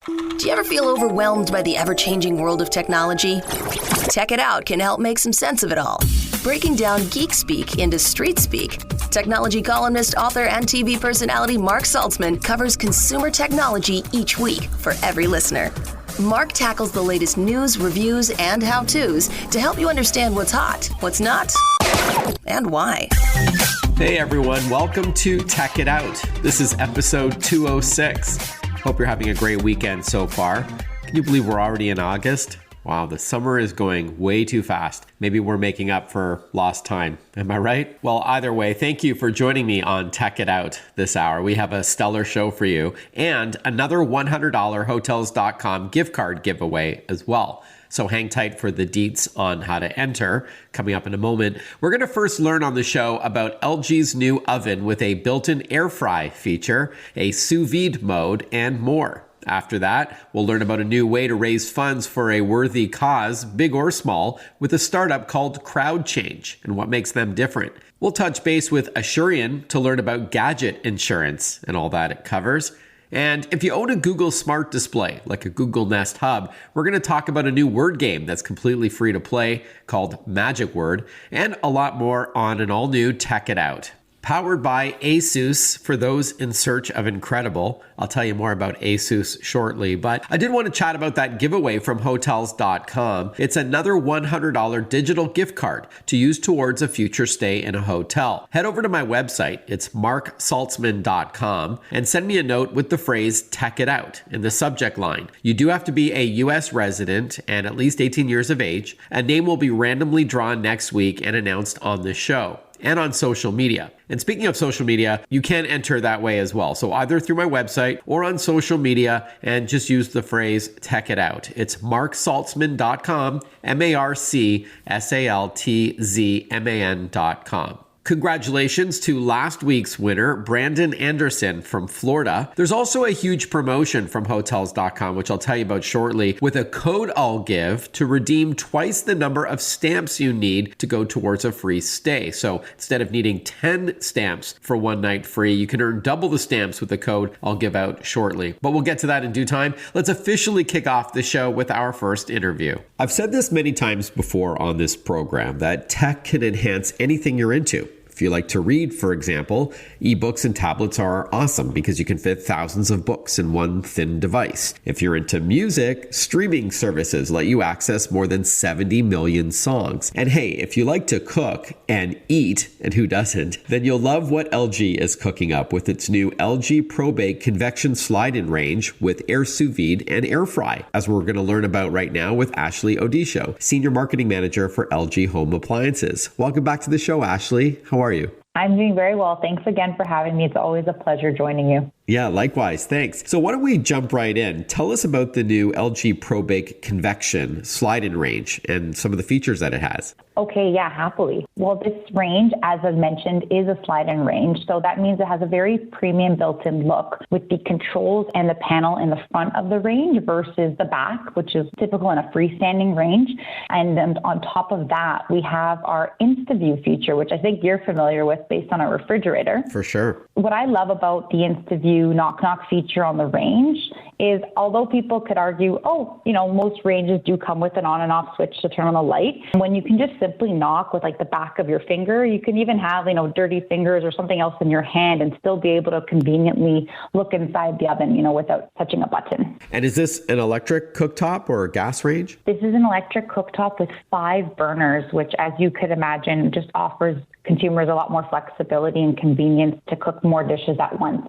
Do you ever feel overwhelmed by the ever-changing world of technology? Tech It Out can help make some sense of it all. Breaking down geek speak into street speak, technology columnist, author, and TV personality Mark Saltzman covers consumer technology each week for every listener. Mark tackles the latest news, reviews, and how-tos to help you understand what's hot, what's not, and why. Hey everyone, welcome to Tech It Out. This is episode 206. Hope you're having a great weekend so far. Can you believe we're already in August? Wow, the summer is going way too fast. Maybe we're making up for lost time. Am I right? Well, either way, thank you for joining me on Tech It Out this hour. We have a stellar show for you and another $100 Hotels.com gift card giveaway as well. So hang tight for the deets on how to enter. Coming up in a moment, we're going to first learn on the show about LG's new oven with a built-in air fry feature, a sous vide mode, and more. After that, we'll learn about a new way to raise funds for a worthy cause, big or small, with a startup called CrowdChange and what makes them different. We'll touch base with Ausion to learn about Gadget insurance and all that it covers. And if you own a Google Smart Display, like a Google Nest Hub, we're going to talk about a new word game that's completely free to play called Magic Word, and a lot more on an all-new Tech It Out. Powered by Asus for those in search of incredible. I'll tell you more about Asus shortly, but I did want to chat about that giveaway from Hotels.com. It's another $100 digital gift card to use towards a future stay in a hotel. Head over to my website, it's marksaltzman.com, and send me a note with the phrase Tech It Out in the subject line. You do have to be a U.S. resident and at least 18 years of age. A name will be randomly drawn next week and announced on the show and on social media. And speaking of social media, you can enter that way as well. So either through my website or on social media, and just use the phrase Tech It Out. It's marksaltzman.com, marksaltzman.com. Congratulations to last week's winner, Brandon Anderson from Florida. There's also a huge promotion from Hotels.com, which I'll tell you about shortly, with a code I'll give to redeem twice the number of stamps you need to go towards a free stay. So instead of needing 10 stamps for one night free, you can earn double the stamps with the code I'll give out shortly. But we'll get to that in due time. Let's officially kick off the show with our first interview. I've said this many times before on this program that tech can enhance anything you're into. If you like to read, for example, ebooks and tablets are awesome because you can fit thousands of books in one thin device. If you're into music, streaming services let you access more than 70 million songs. And hey, if you like to cook and eat, and who doesn't, then you'll love what LG is cooking up with its new LG ProBake Convection slide-in range with Air Sous Vide and AirFry, as we're going to learn about right now with Ashley Odisho, Senior Marketing Manager for LG Home Appliances. Welcome back to the show, Ashley. How are you? I'm doing very well. Thanks again for having me. It's always a pleasure joining you. Yeah, likewise. Thanks. So why don't we jump right in? Tell us about the new LG ProBake Convection slide-in range and some of the features that it has. Okay, yeah, happily. Well, this range, as I mentioned, is a slide-in range. So that means it has a very premium built-in look with the controls and the panel in the front of the range versus the back, which is typical in a freestanding range. And then on top of that, we have our InstaView feature, which I think you're familiar with based on our refrigerator. For sure. What I love about the InstaView knock-knock feature on the range is, although people could argue, most ranges do come with an on and off switch to turn on the light. When you can just simply knock with like the back of your finger, you can even have, dirty fingers or something else in your hand and still be able to conveniently look inside the oven, without touching a button. And is this an electric cooktop or a gas range? This is an electric cooktop with 5 burners, which, as you could imagine, just offers consumers a lot more flexibility and convenience to cook more dishes at once.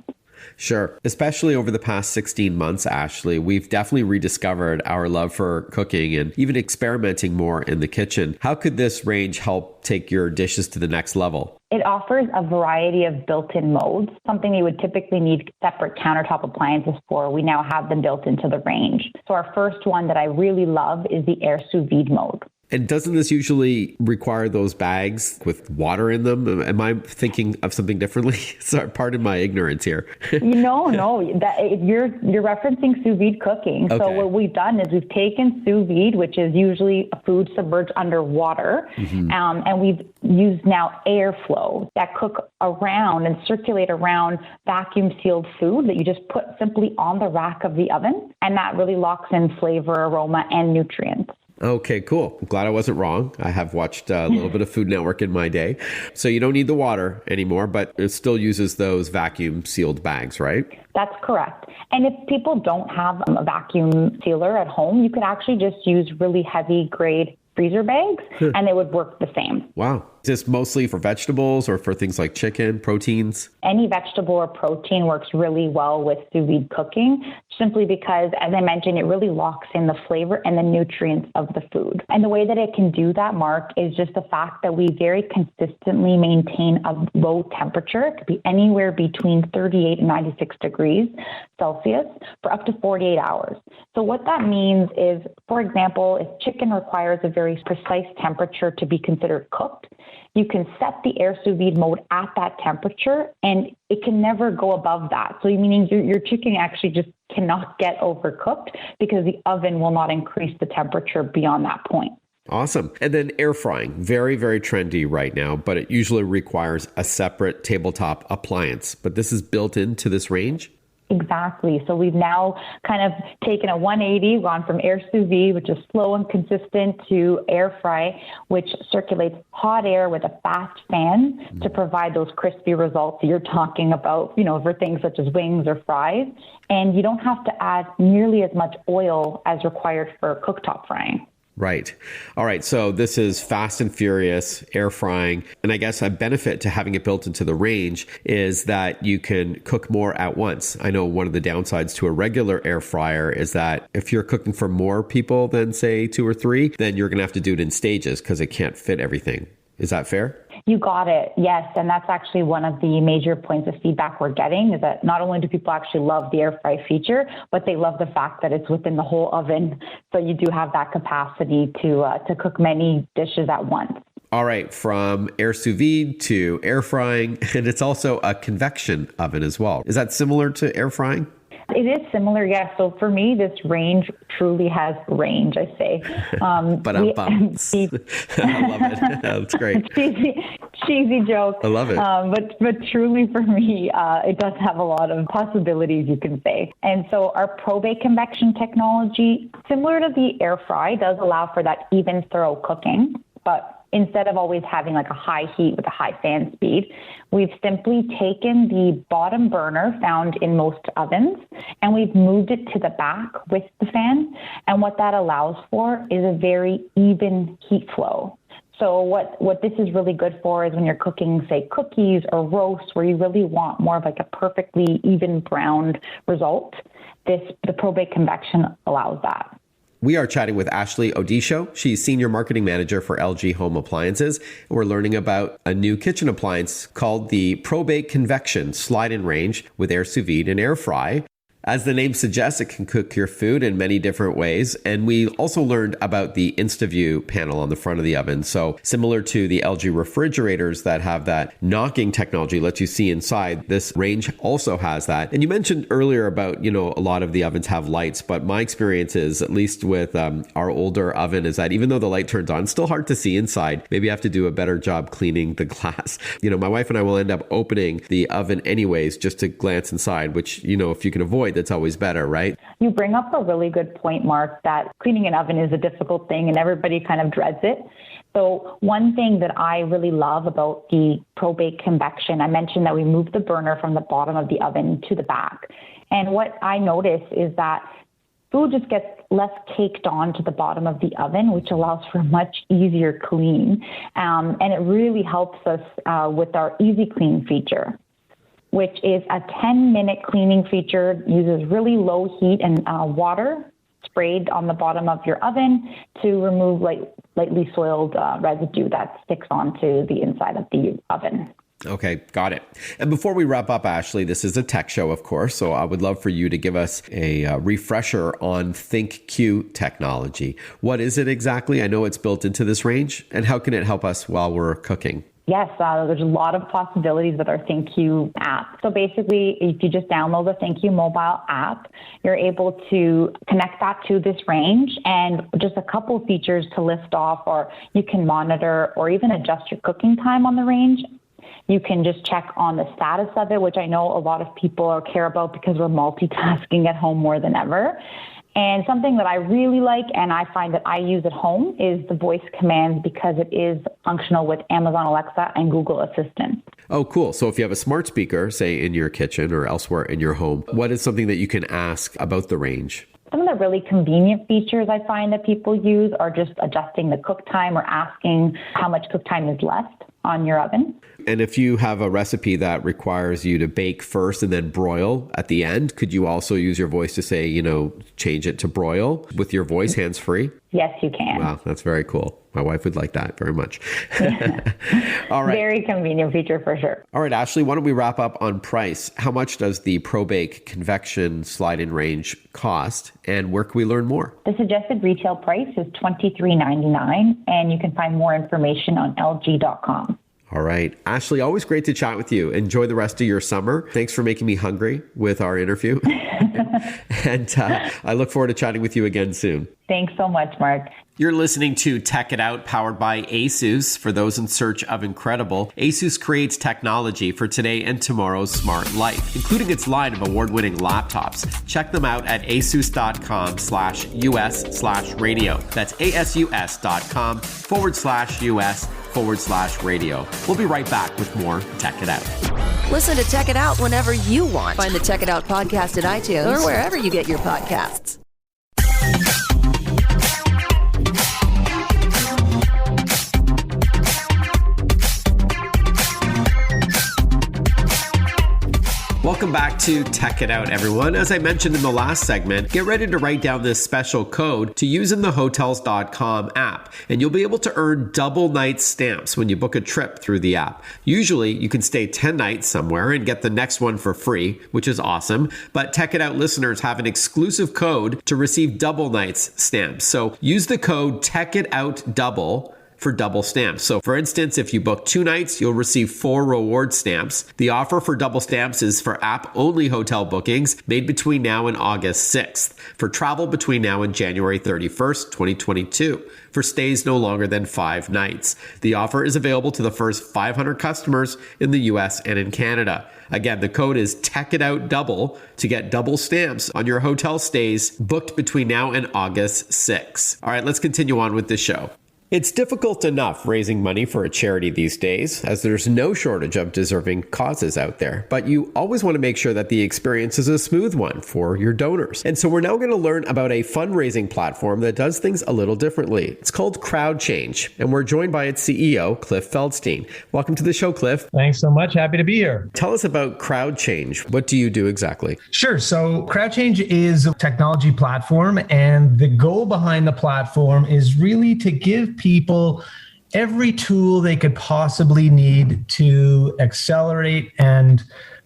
Sure. Especially over the past 16 months, Ashley, we've definitely rediscovered our love for cooking and even experimenting more in the kitchen. How could this range help take your dishes to the next level? It offers a variety of built-in modes, something you would typically need separate countertop appliances for. We now have them built into the range. So our first one that I really love is the Air Sous Vide mode. And doesn't this usually require those bags with water in them? Am I thinking of something differently? Sorry, pardon my ignorance here. No, you're referencing sous vide cooking. Okay. So what we've done is we've taken sous vide, which is usually a food submerged under water, and we've used now airflow that cook around and circulate around vacuum sealed food that you just put simply on the rack of the oven, and that really locks in flavor, aroma, and nutrients. Okay, cool. I'm glad I wasn't wrong. I have watched a little bit of Food Network in my day. So you don't need the water anymore, but it still uses those vacuum sealed bags, right? That's correct. And if people don't have a vacuum sealer at home, you could actually just use really heavy grade freezer bags and they would work the same. Wow. Is this mostly for vegetables or for things like chicken, proteins? Any vegetable or protein works really well with sous vide cooking, simply because, as I mentioned, it really locks in the flavor and the nutrients of the food. And the way that it can do that, Mark, is just the fact that we very consistently maintain a low temperature. It could be anywhere between 38 and 96 degrees Celsius for up to 48 hours. So what that means is, for example, if chicken requires a very precise temperature to be considered cooked, you can set the air sous vide mode at that temperature and it can never go above that. So meaning your chicken actually just cannot get overcooked because the oven will not increase the temperature beyond that point. Awesome. And then air frying, very, very trendy right now, but it usually requires a separate tabletop appliance. But this is built into this range? Exactly. So we've now kind of taken a 180, gone from air sous vide, which is slow and consistent, to air fry, which circulates hot air with a fast fan to provide those crispy results that you're talking about, for things such as wings or fries. And you don't have to add nearly as much oil as required for cooktop frying. Right. All right. So this is fast and furious air frying. And I guess a benefit to having it built into the range is that you can cook more at once. I know one of the downsides to a regular air fryer is that if you're cooking for more people than, say, 2 or 3, then you're going to have to do it in stages because it can't fit everything. Is that fair? You got it. Yes. And that's actually one of the major points of feedback we're getting, is that not only do people actually love the air fry feature, but they love the fact that it's within the whole oven. So you do have that capacity to cook many dishes at once. All right. From air sous vide to air frying, and it's also a convection oven as well. Is that similar to air frying? It is similar, yes. So for me, this range truly has range, I say. But I love it. That's great. Cheesy joke. I love it. But truly for me, it does have a lot of possibilities, you can say. And so our ProBake convection technology, similar to the air fry, does allow for that even, thorough cooking. But instead of always having like a high heat with a high fan speed, we've simply taken the bottom burner found in most ovens and we've moved it to the back with the fan. And what that allows for is a very even heat flow. So what this is really good for is when you're cooking, say, cookies or roasts, where you really want more of like a perfectly even browned result, the ProBake convection allows that. We are chatting with Ashley Odisho. She's Senior Marketing Manager for LG Home Appliances. And we're learning about a new kitchen appliance called the ProBake Convection Slide-In Range with air sous vide and air fry. As the name suggests, it can cook your food in many different ways. And we also learned about the InstaView panel on the front of the oven. So similar to the LG refrigerators that have that knocking technology, lets you see inside, this range also has that. And you mentioned earlier about, a lot of the ovens have lights, but my experience is, at least with our older oven, is that even though the light turns on, it's still hard to see inside. Maybe I have to do a better job cleaning the glass. My wife and I will end up opening the oven anyways, just to glance inside, which, if you can avoid, that's always better, right? You bring up a really good point, Mark, that cleaning an oven is a difficult thing and everybody kind of dreads it. So one thing that I really love about the ProBake convection, I mentioned that we moved the burner from the bottom of the oven to the back. And what I notice is that food just gets less caked on to the bottom of the oven, which allows for a much easier clean. And it really helps us with our Easy Clean feature, which is a 10-minute cleaning feature, uses really low heat and water sprayed on the bottom of your oven to remove lightly soiled residue that sticks onto the inside of the oven. Okay, got it. And before we wrap up, Ashley, this is a tech show, of course, so I would love for you to give us a refresher on ThinkQ technology. What is it exactly? I know it's built into this range, and how can it help us while we're cooking? Yes, there's a lot of possibilities with our ThinkQ app. So basically, if you just download the ThinkQ mobile app, you're able to connect that to this range, and just a couple of features to list off, or you can monitor or even adjust your cooking time on the range. You can just check on the status of it, which I know a lot of people care about because we're multitasking at home more than ever. And something that I really like, and I find that I use at home, is the voice commands, because it is functional with Amazon Alexa and Google Assistant. Oh, cool. So if you have a smart speaker, say in your kitchen or elsewhere in your home, what is something that you can ask about the range? Some of the really convenient features I find that people use are just adjusting the cook time or asking how much cook time is left on your oven. And if you have a recipe that requires you to bake first and then broil at the end, could you also use your voice to say, change it to broil with your voice hands-free? Yes, you can. Wow, that's very cool. My wife would like that very much. All right. Very convenient feature for sure. All right, Ashley, why don't we wrap up on price? How much does the ProBake Convection slide-in range cost, and where can we learn more? The suggested retail price is $23.99, and you can find more information on lg.com. All right. Ashley, always great to chat with you. Enjoy the rest of your summer. Thanks for making me hungry with our interview. And I look forward to chatting with you again soon. Thanks so much, Mark. You're listening to Tech It Out, powered by Asus. For those in search of incredible, Asus creates technology for today and tomorrow's smart life, including its line of award-winning laptops. Check them out at asus.com/US/radio. That's asus.com/US/radio. We'll be right back with more Tech It Out. Listen to Tech It Out whenever you want. Find the Tech It Out podcast at iTunes or wherever you get your podcasts. Welcome back to Tech It Out, everyone. As I mentioned in the last segment, get ready to write down this special code to use in the Hotels.com app, and you'll be able to earn double night stamps when you book a trip through the app. Usually, you can stay 10 nights somewhere and get the next one for free, which is awesome, but Tech It Out listeners have an exclusive code to receive double nights stamps. So use the code TechItOutDouble for double stamps. So for instance, if you book 2 nights, you'll receive 4 reward stamps. The offer for double stamps is for app-only hotel bookings made between now and August 6th, for travel between now and January 31st, 2022, for stays no longer than 5 nights. The offer is available to the first 500 customers in the US and in Canada. Again, the code is TechItOutDouble to get double stamps on your hotel stays booked between now and August 6th. All right, let's continue on with the show. It's difficult enough raising money for a charity these days, as there's no shortage of deserving causes out there. But you always want to make sure that the experience is a smooth one for your donors. And so we're now going to learn about a fundraising platform that does things a little differently. It's called CrowdChange, and we're joined by its CEO, Cliff Feldstein. Welcome to the show, Cliff. Thanks so much. Happy to be here. Tell us about CrowdChange. What do you do exactly? Sure. So CrowdChange is a technology platform, and the goal behind the platform is really to give people every tool they could possibly need to accelerate and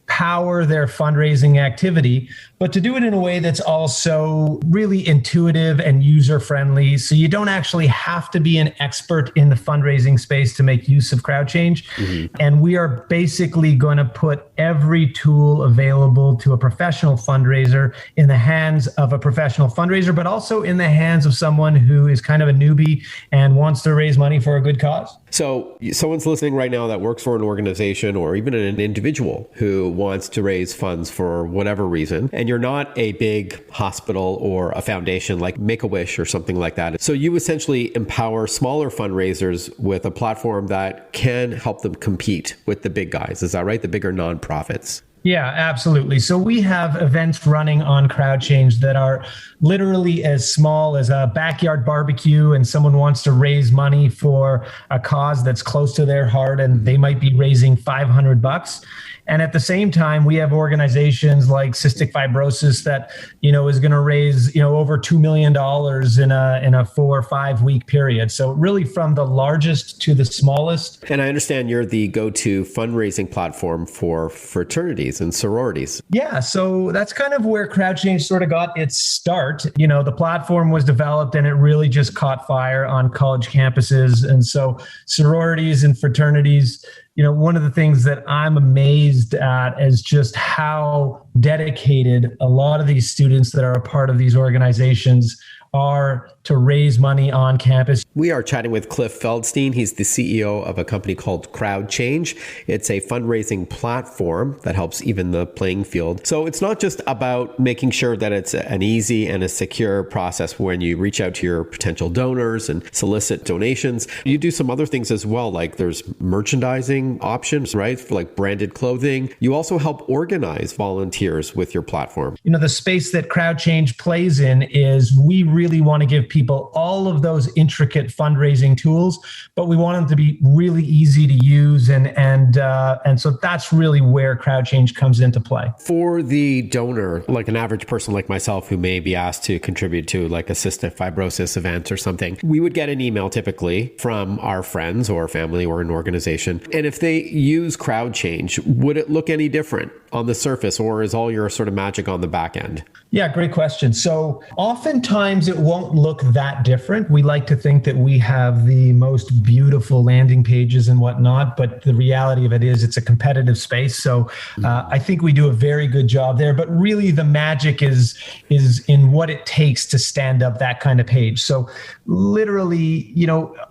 power their fundraising activity, but to do it in a way that's also really intuitive and user-friendly. So you don't actually have to be an expert in the fundraising space to make use of CrowdChange. Mm-hmm. And we are basically going to put every tool available to a professional fundraiser in the hands of a professional fundraiser, but also in the hands of someone who is kind of a newbie and wants to raise money for a good cause. So someone's listening right now that works for an organization or even an individual who wants to raise funds for whatever reason, and you're not a big hospital or a foundation like Make-A-Wish or something like that. So you essentially empower smaller fundraisers with a platform that can help them compete with the big guys. Is that right? The bigger nonprofits. Yeah, absolutely. So we have events running on CrowdChange that are literally as small as a backyard barbecue, and someone wants to raise money for a cause that's close to their heart, and they might be raising $500. And at the same time, we have organizations like Cystic Fibrosis that, is going to raise, over $2 million in a 4 or 5 week period. So really from the largest to the smallest. And I understand you're the go-to fundraising platform for fraternities and sororities. Yeah, so that's kind of where CrowdChange sort of got its start. The platform was developed and it really just caught fire on college campuses. And so sororities and fraternities, one of the things that I'm amazed at is just how dedicated a lot of these students that are a part of these organizations are to raise money on campus. We are chatting with Cliff Feldstein. He's the CEO of a company called CrowdChange. It's a fundraising platform that helps even the playing field. So it's not just about making sure that it's an easy and a secure process when you reach out to your potential donors and solicit donations. You do some other things as well, like there's merchandising options, right? For like branded clothing. You also help organize volunteers with your platform. The space that CrowdChange plays in is we really want to give people all of those intricate fundraising tools, but we want them to be really easy to use. And so that's really where CrowdChange comes into play. For the donor, like an average person like myself who may be asked to contribute to like a cystic fibrosis event or something, we would get an email typically from our friends or family or an organization. And if they use CrowdChange, would it look any different on the surface, or is all your sort of magic on the back end? Yeah, great question. So oftentimes it won't look that different. We like to think that we have the most beautiful landing pages and whatnot, but the reality of it is it's a competitive space. So I think we do a very good job there, but really the magic is in what it takes to stand up that kind of page. So literally,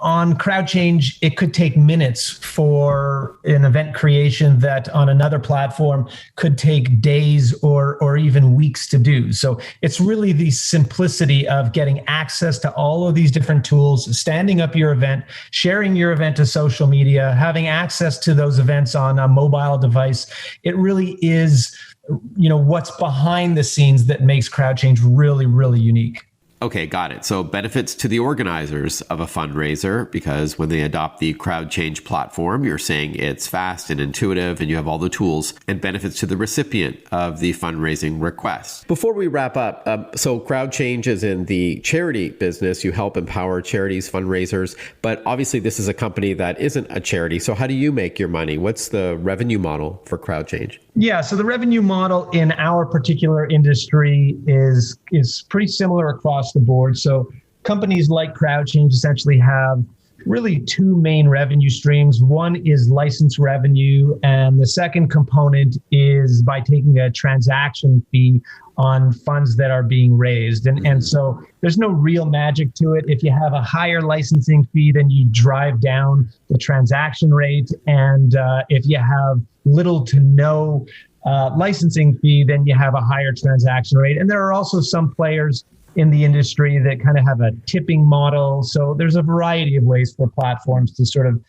on CrowdChange, it could take minutes for an event creation that on another platform could take days or even weeks to do. So it's really the simplicity of getting access to all of these different tools, standing up your event, sharing your event to social media, having access to those events on a mobile device. It really is, what's behind the scenes that makes CrowdChange really, really unique. Okay, got it. So benefits to the organizers of a fundraiser, because when they adopt the CrowdChange platform, you're saying it's fast and intuitive and you have all the tools, and benefits to the recipient of the fundraising request. Before we wrap up, so CrowdChange is in the charity business. You help empower charities, fundraisers, but obviously this is a company that isn't a charity. So how do you make your money? What's the revenue model for CrowdChange? Yeah, so the revenue model in our particular industry is pretty similar across the board. So companies like CrowdChange essentially have really two main revenue streams. One is license revenue, and the second component is by taking a transaction fee on funds that are being raised. And so there's no real magic to it. If you have a higher licensing fee, then you drive down the transaction rate. And if you have little to no licensing fee, then you have a higher transaction rate. And there are also some players in the industry that kind of have a tipping model. So there's a variety of ways for platforms to sort of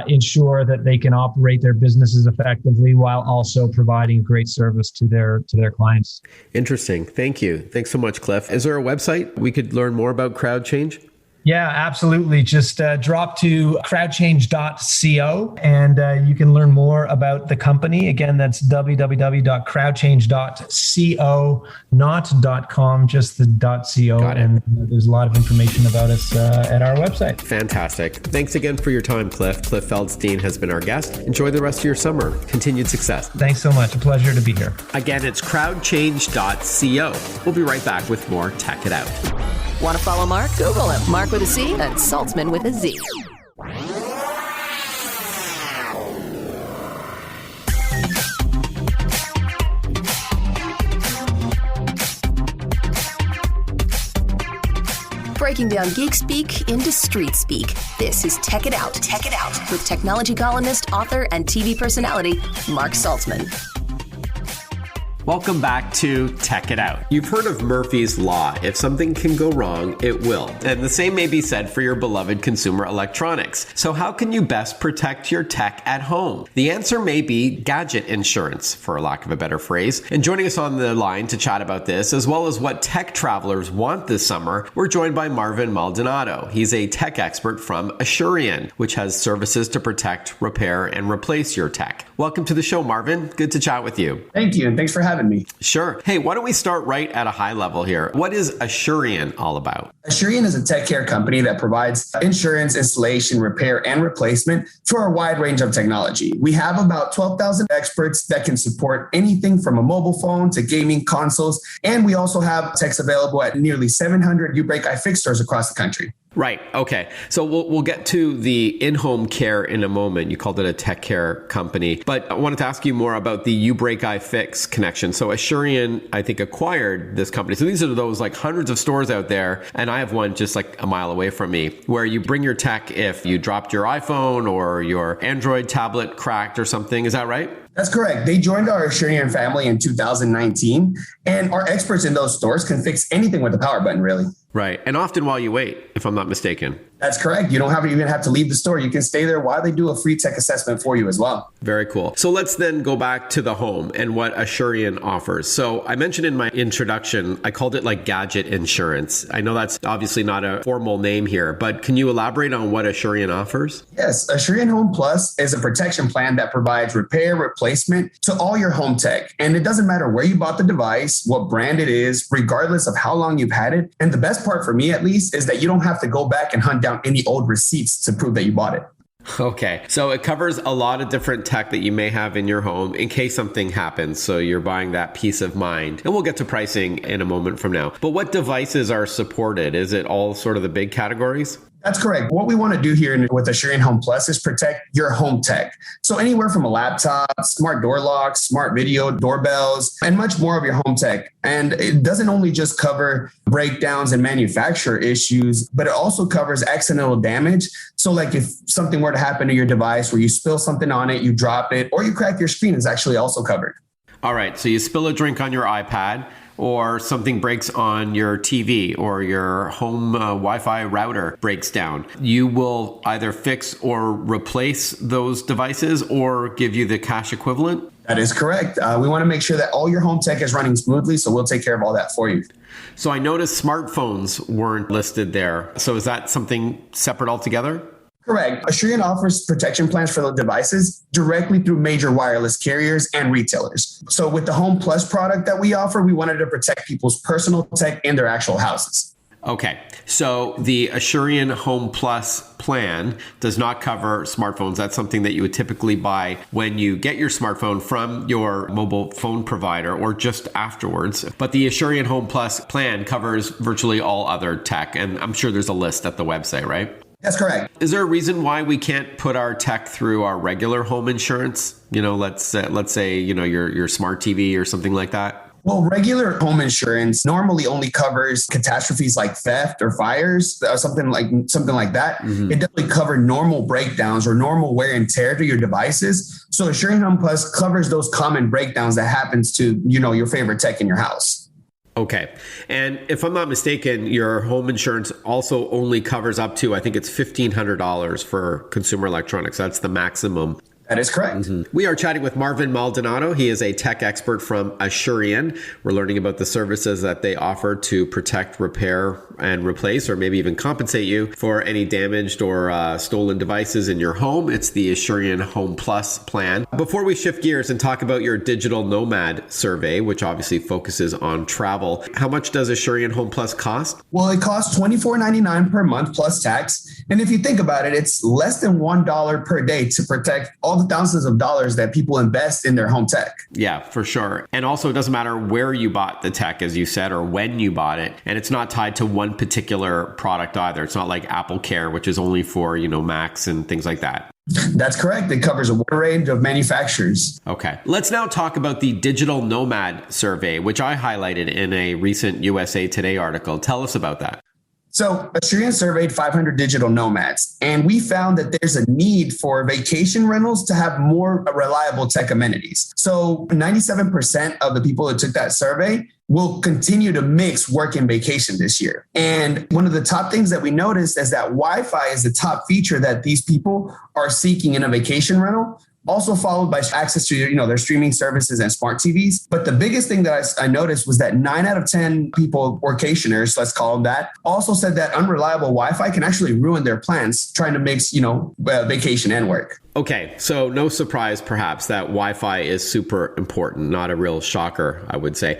ensure that they can operate their businesses effectively while also providing great service to their clients. Interesting. Thank you. Thanks so much, Cliff. Is there a website we could learn more about CrowdChange? Yeah, absolutely. Just drop to crowdchange.co and you can learn more about the company. Again, that's www.crowdchange.co, not .com, just the .co. Got it. And there's a lot of information about us at our website. Fantastic. Thanks again for your time, Cliff. Cliff Feldstein has been our guest. Enjoy the rest of your summer. Continued success. Thanks so much. A pleasure to be here. Again, it's crowdchange.co. We'll be right back with more Tech It Out. Want to follow Mark? Google him. Mark with a C and Saltzman with a Z. Breaking down geek speak into street speak. This is Tech It Out. Tech It Out with technology columnist, author, and TV personality Mark Saltzman. Welcome back to Tech It Out. You've heard of Murphy's Law. If something can go wrong, it will. And the same may be said for your beloved consumer electronics. So how can you best protect your tech at home? The answer may be Gadget insurance, for lack of a better phrase. And joining us on the line to chat about this, as well as what tech travelers want this summer, we're joined by Marvin Maldonado. He's a tech expert from Ausion, which has services to protect, repair, and replace your tech. Welcome to the show, Marvin. Good to chat with you. Thank you, and thanks for having me. Sure. Hey, why don't we start right at a high level here? What is Ausion all about? Ausion is a tech care company that provides insurance, installation, repair, and replacement for a wide range of technology. We have about 12,000 experts that can support anything from a mobile phone to gaming consoles, and we also have techs available at nearly 700 uBreakiFix stores across the country. Right. Okay. So we'll get to the in-home care in a moment. You called it a tech care company, but I wanted to ask you more about the uBreakiFix connection. So Ausion, I think, acquired this company. So these are those like hundreds of stores out there, and I have one just like a mile away from me, where you bring your tech if you dropped your iPhone or your Android tablet cracked or something. Is that right? That's correct. They joined our Ausion family in 2019, and our experts in those stores can fix anything with the power button, really. Right. And often while you wait, if I'm not mistaken. That's correct. You don't even have to leave the store. You can stay there while they do a free tech assessment for you as well. Very cool. So let's then go back to the home and what Ausion offers. So I mentioned in my introduction, I called it like Gadget insurance. I know that's obviously not a formal name here, but can you elaborate on what Ausion offers? Yes. Ausion Home Plus is a protection plan that provides repair, replacement to all your home tech. And it doesn't matter where you bought the device, what brand it is, regardless of how long you've had it. And the best part for me, at least, is that you don't have to go back and hunt down any old receipts to prove that you bought it. Okay. So it covers a lot of different tech that you may have in your home in case something happens. So you're buying that peace of mind. And we'll get to pricing in a moment from now. But what devices are supported? Is it all sort of the big categories? That's correct. What we want to do here with Ausion Home Plus is protect your home tech. So anywhere from a laptop, smart door locks, smart video doorbells, and much more of your home tech. And it doesn't only just cover breakdowns and manufacturer issues, but it also covers accidental damage. So like if something were to happen to your device where you spill something on it, you drop it, or you crack your screen, is actually also covered. All right. So you spill a drink on your iPad, or something breaks on your TV, or your home Wi-Fi router breaks down. You will either fix or replace those devices or give you the cash equivalent? That is correct. We want to make sure that all your home tech is running smoothly, so we'll take care of all that for you. So I noticed smartphones weren't listed there. So is that something separate altogether? Correct. Ausion offers protection plans for those devices directly through major wireless carriers and retailers. So with the Home Plus product that we offer, we wanted to protect people's personal tech in their actual houses. Okay. So the Ausion Home Plus plan does not cover smartphones. That's something that you would typically buy when you get your smartphone from your mobile phone provider or just afterwards. But the Ausion Home Plus plan covers virtually all other tech. And I'm sure there's a list at the website, right? That's correct. Is there a reason why we can't put our tech through our regular home insurance? You know, let's say, you know, your smart TV or something like that. Well, regular home insurance normally only covers catastrophes like theft or fires, or something like that. Mm-hmm. It doesn't cover normal breakdowns or normal wear and tear to your devices. So Ausion Home Plus covers those common breakdowns that happens to, you know, your favorite tech in your house. Okay. And if I'm not mistaken, your home insurance also only covers up to, I think it's $1,500 for consumer electronics. That's the maximum. That is correct. Mm-hmm. We are chatting with Marvin Maldonado. He is a tech expert from Ausion. We're learning about the services that they offer to protect, repair, and replace, or maybe even compensate you for any damaged or stolen devices in your home. It's the Ausion Home Plus plan. Before we shift gears and talk about your digital nomad survey, which obviously focuses on travel, how much does Ausion Home Plus cost? Well, it costs $24.99 per month plus tax. And if you think about it, it's less than $1 per day to protect all the thousands of dollars that people invest in their home tech. Yeah, for sure. And also, it doesn't matter where you bought the tech, as you said, or when you bought it. And it's not tied to one particular product either. It's not like Apple Care, which is only for, you know, Macs and things like that. That's correct. It covers a wide range of manufacturers. Okay. Let's now talk about the Digital Nomad Survey, which I highlighted in a recent USA Today article. Tell us about that. So Asurion surveyed 500 digital nomads, and we found that there's a need for vacation rentals to have more reliable tech amenities. So 97% of the people that took that survey will continue to mix work and vacation this year. And one of the top things that we noticed is that Wi-Fi is the top feature that these people are seeking in a vacation rental, also followed by access to their streaming services and smart TVs. But the biggest thing that I noticed was that 9 out of 10 people, workationers, let's call them that, also said that unreliable Wi-Fi can actually ruin their plans trying to mix, vacation and work. Okay, so no surprise perhaps that Wi-Fi is super important, not a real shocker, I would say.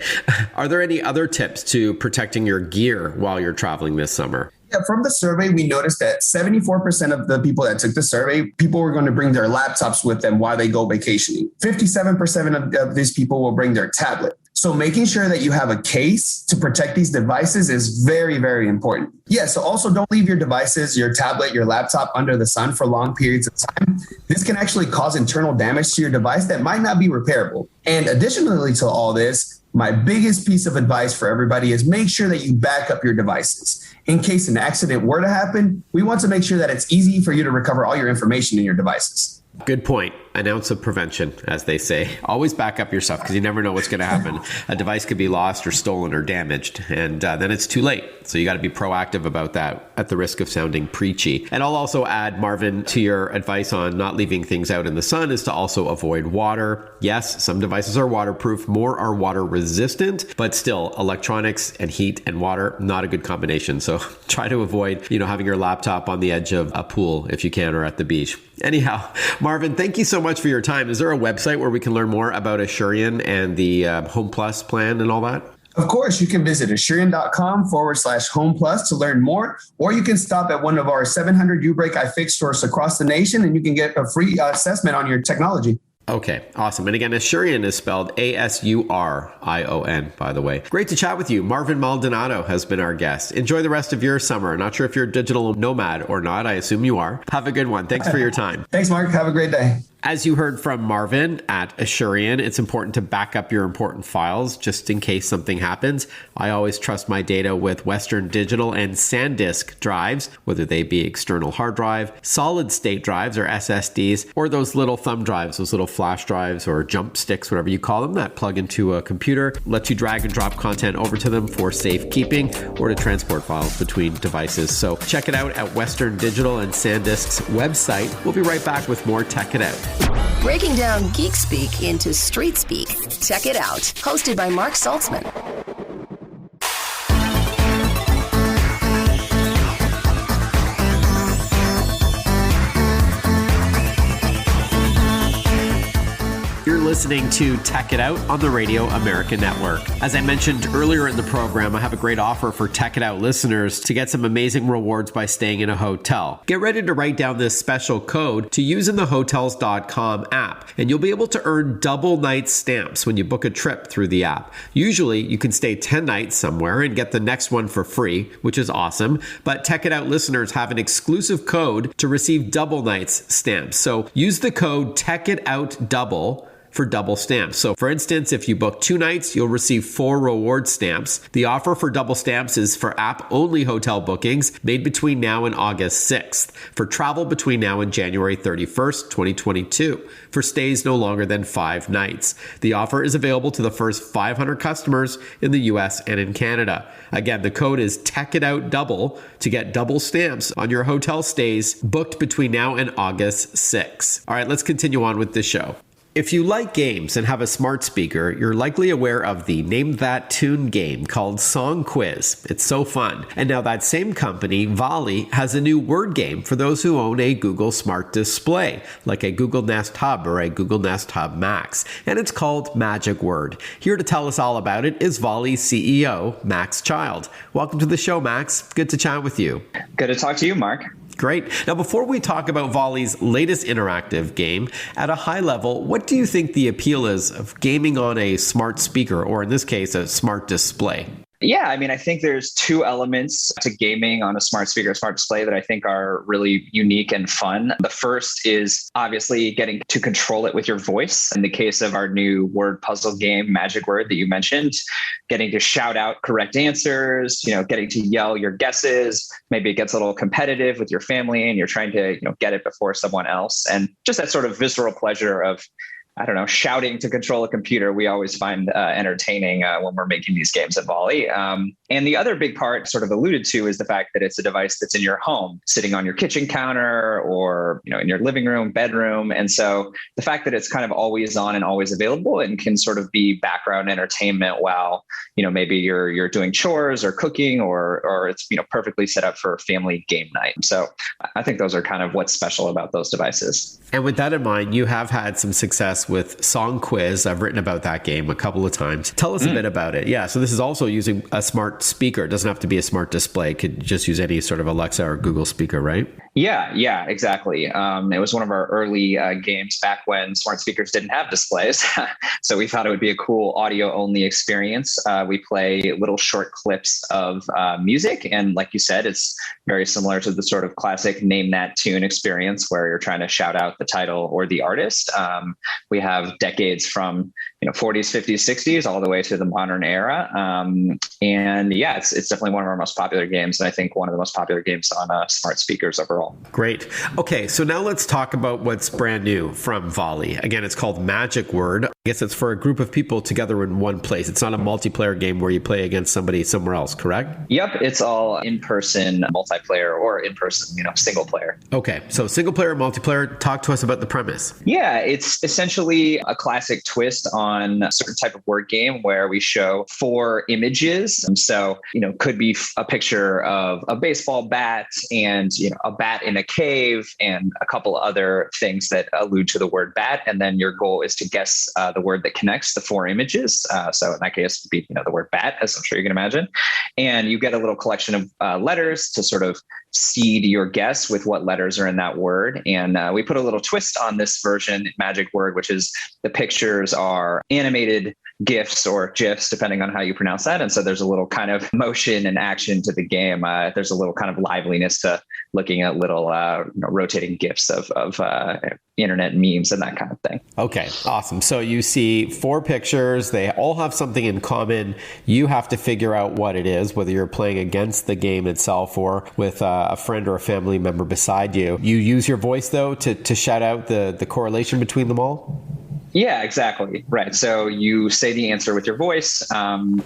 Are there any other tips to protecting your gear while you're traveling this summer? Yeah, from the survey, we noticed that 74% of the people that took the survey, people were going to bring their laptops with them while they go vacationing. 57% of these people will bring their tablet. So making sure that you have a case to protect these devices is very, very important. Yeah, so also don't leave your devices, your tablet, your laptop under the sun for long periods of time. This can actually cause internal damage to your device that might not be repairable. And additionally to all this, my biggest piece of advice for everybody is make sure that you back up your devices. In case an accident were to happen, we want to make sure that it's easy for you to recover all your information in your devices. Good point. An ounce of prevention, as they say. Always back up your stuff because you never know what's going to happen. A device could be lost or stolen or damaged, and then it's too late. So you got to be proactive about that at the risk of sounding preachy. And I'll also add, Marvin, to your advice on not leaving things out in the sun is to also avoid water. Yes, some devices are waterproof, more are water resistant, but still electronics and heat and water, not a good combination. So try to avoid, having your laptop on the edge of a pool if you can, or at the beach. Anyhow, Marvin, thank you so much for your time. Is there a website where we can learn more about Asurion and the Home Plus plan and all that? Of course, you can visit Asurion.com/Home Plus to learn more, or you can stop at one of our 700 uBreakiFix stores across the nation and you can get a free assessment on your technology. Okay, awesome. And again, Asurion is spelled Asurion, by the way. Great to chat with you. Marvin Maldonado has been our guest. Enjoy the rest of your summer. Not sure if you're a digital nomad or not. I assume you are. Have a good one. Thanks for your time. Thanks, Mark. Have a great day. As you heard from Marvin at Asurion, it's important to back up your important files just in case something happens. I always trust my data with Western Digital and SanDisk drives, whether they be external hard drive, solid state drives or SSDs, or those little thumb drives, those little flash drives or jump sticks, whatever you call them, that plug into a computer, let you drag and drop content over to them for safekeeping or to transport files between devices. So check it out at Western Digital and SanDisk's website. We'll be right back with more Tech It Out. Breaking down geek speak into street speak. Check it out. Hosted by Mark Saltzman. You're listening to Tech It Out on the Radio America Network. As I mentioned earlier in the program, I have a great offer for Tech It Out listeners to get some amazing rewards by staying in a hotel. Get ready to write down this special code to use in the Hotels.com app, and you'll be able to earn double night stamps when you book a trip through the app. Usually, you can stay 10 nights somewhere and get the next one for free, which is awesome. But Tech It Out listeners have an exclusive code to receive double nights stamps. So use the code TechItOutDouble for double stamps. So for instance, if you book 2 nights, you'll receive 4 reward stamps. The offer for double stamps is for app-only hotel bookings made between now and August 6th, for travel between now and January 31st, 2022, for stays no longer than 5 nights. The offer is available to the first 500 customers in the US and in Canada. Again, the code is TechItOutDouble to get double stamps on your hotel stays booked between now and August 6th. All right, let's continue on with the show. If you like games and have a smart speaker, you're likely aware of the Name That Tune game called Song Quiz. It's so fun. And now that same company, Volley, has a new word game for those who own a Google Smart Display, like a Google Nest Hub or a Google Nest Hub Max. And it's called Magic Word. Here to tell us all about it is Volley's CEO, Max Child. Welcome to the show, Max. Good to chat with you. Good to talk to you, Mark. Great. Now, before we talk about Volley's latest interactive game, at a high level, what do you think the appeal is of gaming on a smart speaker, or in this case, a smart display? Yeah, I mean, I think there's two elements to gaming on a smart speaker, smart display that I think are really unique and fun. The first is obviously getting to control it with your voice. In the case of our new word puzzle game, Magic Word, that you mentioned, getting to shout out correct answers, getting to yell your guesses. Maybe it gets a little competitive with your family and you're trying to, get it before someone else. And just that sort of visceral pleasure of, I don't know, shouting to control a computer, we always find entertaining when we're making these games at Volley. And the other big part sort of alluded to is the fact that it's a device that's in your home, sitting on your kitchen counter or, in your living room, bedroom. And so the fact that it's kind of always on and always available and can sort of be background entertainment while, maybe you're doing chores or cooking or it's, perfectly set up for family game night. So I think those are kind of what's special about those devices. And with that in mind, you have had some success with Song Quiz. I've written about that game a couple of times. Tell us a bit about it. Yeah, so this is also using a smart speaker. It doesn't have to be a smart display. It could just use any sort of Alexa or Google speaker, right? Yeah, exactly. It was one of our early games back when smart speakers didn't have displays. So we thought it would be a cool audio only experience. We play little short clips of music. And like you said, it's very similar to the sort of classic name that tune experience where you're trying to shout out the title or the artist. We have decades from 40s, 50s, 60s, all the way to the modern era. And yeah, it's definitely one of our most popular games. And I think one of the most popular games on smart speakers overall. Great. Okay, so now let's talk about what's brand new from Volley. Again, it's called Magic Word. I guess it's for a group of people together in one place. It's not a multiplayer game where you play against somebody somewhere else, correct? Yep, it's all in-person multiplayer or in-person, single player. Okay, so single player, multiplayer. Talk to us about the premise. Yeah, it's essentially a classic twist on a certain type of word game where we show 4 images. So, could be a picture of a baseball bat and, a bat in a cave and a couple other things that allude to the word bat. And then your goal is to guess the word that connects the 4 images. So in that case, it would be, the word bat, as I'm sure you can imagine. And you get a little collection of letters to sort of seed your guess with what letters are in that word. And we put a little twist on this version, Magic Word, which is the pictures are animated GIFs or GIFs, depending on how you pronounce that. And so there's a little kind of motion and action to the game. There's a little kind of liveliness to looking at little rotating GIFs of internet memes and that kind of thing. Okay, awesome. So you see 4 pictures. They all have something in common. You have to figure out what it is, whether you're playing against the game itself or with a friend or a family member beside you. You use your voice, though, to shout out the correlation between them all? Yeah, exactly. Right. So you say the answer with your voice.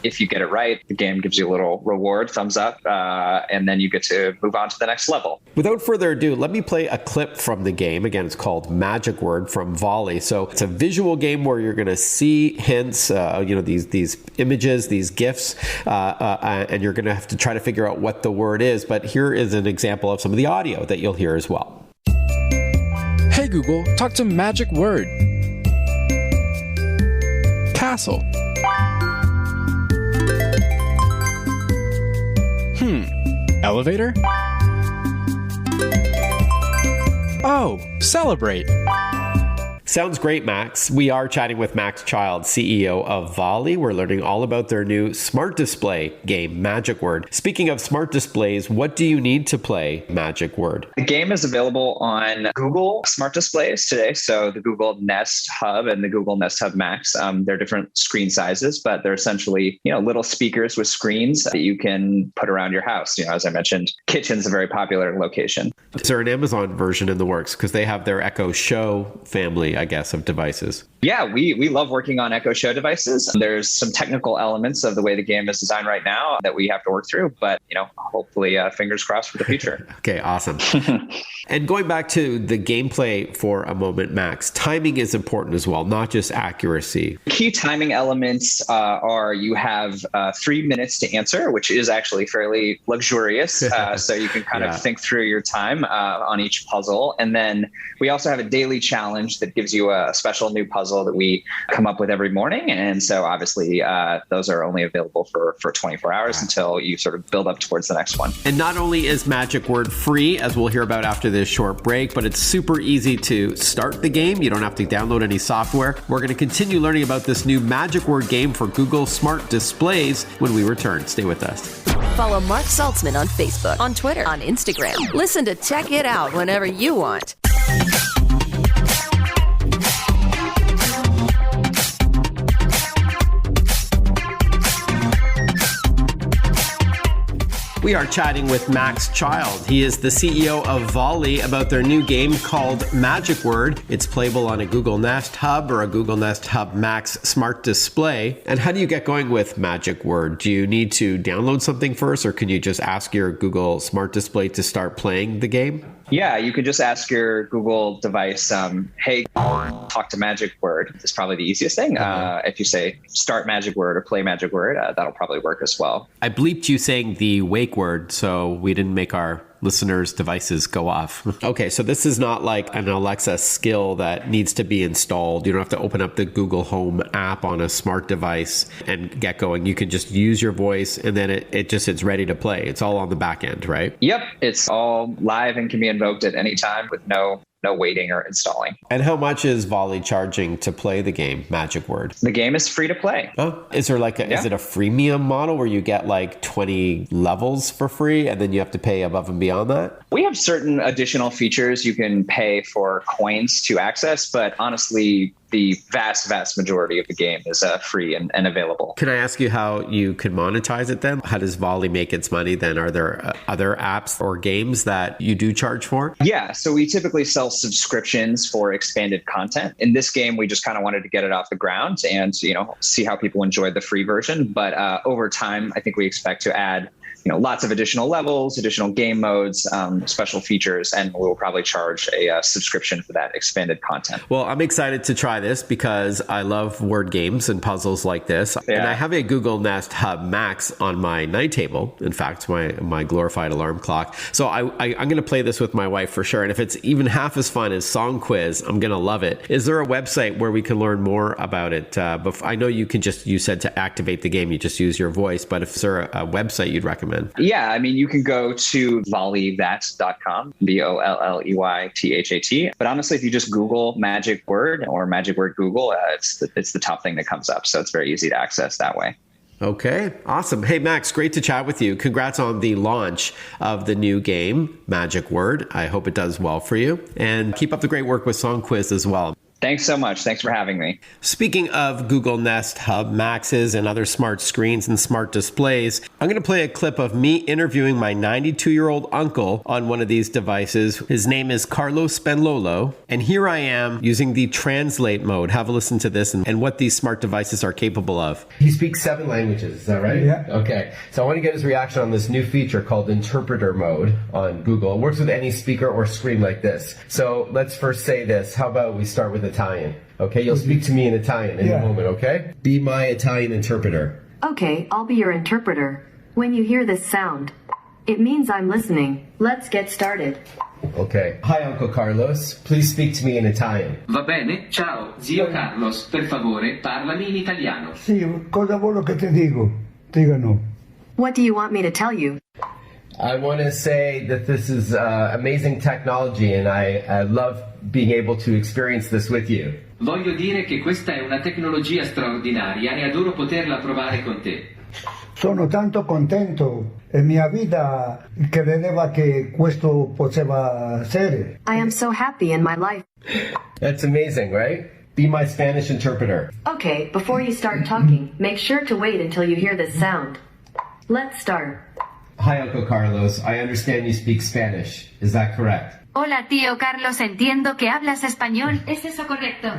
If you get it right, the game gives you a little reward, thumbs up, and then you get to move on to the next level. Without further ado, let me play a clip from the game. Again, it's called Magic Word from Volley. So it's a visual game where you're going to see hints, these images, these GIFs, and you're going to have to try to figure out what the word is. But here is an example of some of the audio that you'll hear as well. Hey Google, talk to Magic Word. Castle. Elevator? Oh, celebrate. Sounds great, Max. We are chatting with Max Child, CEO of Volley. We're learning all about their new smart display game, Magic Word. Speaking of smart displays, what do you need to play Magic Word? The game is available on Google smart displays today. So the Google Nest Hub and the Google Nest Hub Max, they're different screen sizes, but they're essentially, little speakers with screens that you can put around your house. As I mentioned, kitchen's a very popular location. Is there an Amazon version in the works? Because they have their Echo Show family, I guess, of devices. Yeah, we love working on Echo Show devices. There's some technical elements of the way the game is designed right now that we have to work through, but hopefully fingers crossed for the future. Okay, awesome. And going back to the gameplay for a moment, Max, timing is important as well, not just accuracy. Key timing elements are you have 3 minutes to answer, which is actually fairly luxurious. So you can kind of think through your time on each puzzle. And then we also have a daily challenge that gives gives you a special new puzzle that we come up with every morning. And so obviously those are only available for 24 hours until you sort of build up towards the next one. And not only is Magic Word free, as we'll hear about after this short break, but it's super easy to start the game. You don't have to download any software. We're going to continue learning about this new Magic Word game for Google Smart Displays when we return. Stay with us. Follow Mark Saltzman on Facebook, on Twitter, on Instagram. Listen to Check It Out whenever you want. We are chatting with Max Child. He is the CEO of Volley about their new game called Magic Word. It's playable on a Google Nest Hub or a Google Nest Hub Max smart display. And how do you get going with Magic Word? Do you need to download something first, or can you just ask your Google Smart Display to start playing the game? Yeah, you could just ask your Google device, hey, talk to Magic Word. It's probably the easiest thing. If you say start Magic Word or play Magic Word, that'll probably work as well. I bleeped you saying the wake word, so we didn't make our listeners' devices go off. Okay, so this is not like an Alexa skill that needs to be installed. You don't have to open up the Google Home app on a smart device and get going. You can just use your voice and then it's ready to play. It's all on the back end, right? Yep, it's all live and can be invoked at any time with no waiting or installing. And how much is Volley charging to play the game, Magic Word? The game is free to play. Oh, is there is it a freemium model where you get like 20 levels for free and then you have to pay above and beyond that? We have certain additional features you can pay for coins to access, but honestly, the vast majority of the game is free and available. Can I ask you how you could monetize it then? How does Volley make its money then? Are there other apps or games that you do charge for? Yeah, so we typically sell subscriptions for expanded content. In this game, we just kind of wanted to get it off the ground and, see how people enjoyed the free version. But over time, I think we expect to add lots of additional levels, additional game modes, special features, and we'll probably charge a subscription for that expanded content. Well, I'm excited to try this because I love word games and puzzles like this. Yeah. And I have a Google Nest Hub Max on my night table. In fact, my glorified alarm clock. So I'm going to play this with my wife for sure. And if it's even half as fun as Song Quiz, I'm going to love it. Is there a website where we can learn more about it? I know you said to activate the game, you just use your voice, but if there a website you'd recommend? Yeah, you can go to volleybhat.com, VOLLEYTHAT. But honestly, if you just Google Magic Word or Magic Word Google, it's the top thing that comes up. So it's very easy to access that way. Okay, awesome. Hey, Max, great to chat with you. Congrats on the launch of the new game, Magic Word. I hope it does well for you. And keep up the great work with Song Quiz as well. Thanks so much. Thanks for having me. Speaking of Google Nest Hub Maxes and other smart screens and smart displays, I'm going to play a clip of me interviewing my 92-year-old uncle on one of these devices. His name is Carlos Benlolo, and here I am using the translate mode. Have a listen to this and what these smart devices are capable of. He speaks 7 languages, is that right? Yeah. Okay, so I want to get his reaction on this new feature called interpreter mode on Google. It works with any speaker or screen like this. So let's first say this. How about we start with Italian? Okay, you'll speak to me in Italian in a moment, okay? Be my Italian interpreter. Okay, I'll be your interpreter. When you hear this sound, it means I'm listening. Let's get started. Okay. Hi, Uncle Carlos. Please speak to me in Italian. Va bene? Ciao, zio Carlos. Per favore, parlami in italiano. Sì, cosa vuole che ti dico? Digano. What do you want me to tell you? I want to say that this is amazing technology and I love being able to experience this with you. Voglio dire che questa è una tecnologia straordinaria e adoro poterla provare con te. Sono tanto contento. È mia vita credeva che questo poteva essere. I am so happy in my life. That's amazing, right? Be my Spanish interpreter. Okay, before you start talking, make sure to wait until you hear this sound. Let's start. Hi, Uncle Carlos. I understand you speak Spanish. Is that correct? Hola, tío Carlos. Entiendo que hablas español. ¿Es eso correcto?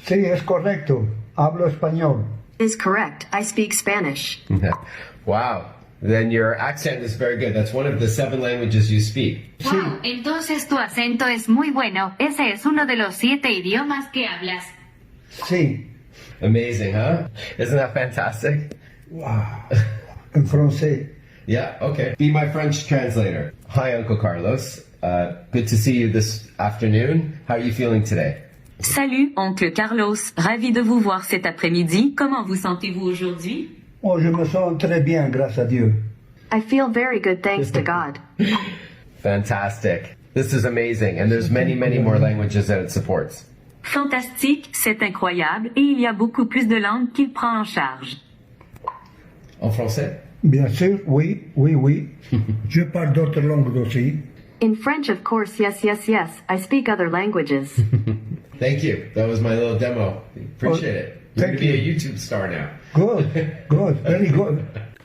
Sí, es correcto. Hablo español. Is correct. I speak Spanish. Wow. Then your accent is very good. That's one of the 7 languages you speak. Wow, entonces tu acento es muy bueno. Ese es uno de los 7 idiomas que hablas. Sí. Amazing, huh? Isn't that fantastic? Wow. En francés. Yeah, okay. Be my French translator. Hi, Uncle Carlos. Good to see you this afternoon. How are you feeling today? Salut, oncle Carlos. Ravi de vous voir cet après-midi. Comment vous sentez-vous aujourd'hui? Oh, je me sens très bien, grâce à Dieu. I feel very good, thanks to God. Fantastic. This is amazing. And there's many, many more languages that it supports. Fantastique, c'est incroyable et il y a beaucoup plus de langues qu'il prend en charge. En français? Bien sûr, oui. Je parle d'autres langues aussi. In French, of course, yes. I speak other languages. Thank you. That was my little demo. Appreciate it. You're going to be a YouTube star now. Good. Very good.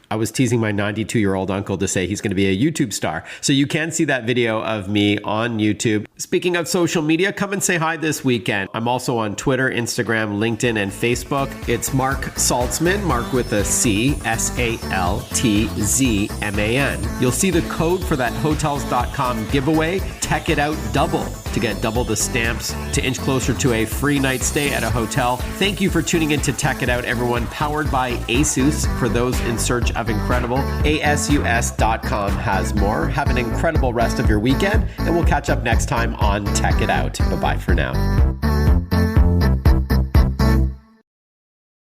I was teasing my 92-year-old uncle to say he's going to be a YouTube star. So you can see that video of me on YouTube. Speaking of social media, come and say hi this weekend. I'm also on Twitter, Instagram, LinkedIn, and Facebook. It's Mark Saltzman, Mark with a C, SALTZMAN. You'll see the code for that Hotels.com giveaway, Tech It Out Double, to get double the stamps to inch closer to a free night stay at a hotel. Thank you for tuning in to Tech It Out, everyone. Powered by Asus, for those in search of incredible. ASUS.com has more. Have an incredible rest of your weekend, and we'll catch up next time on Tech It Out. Bye-bye for now.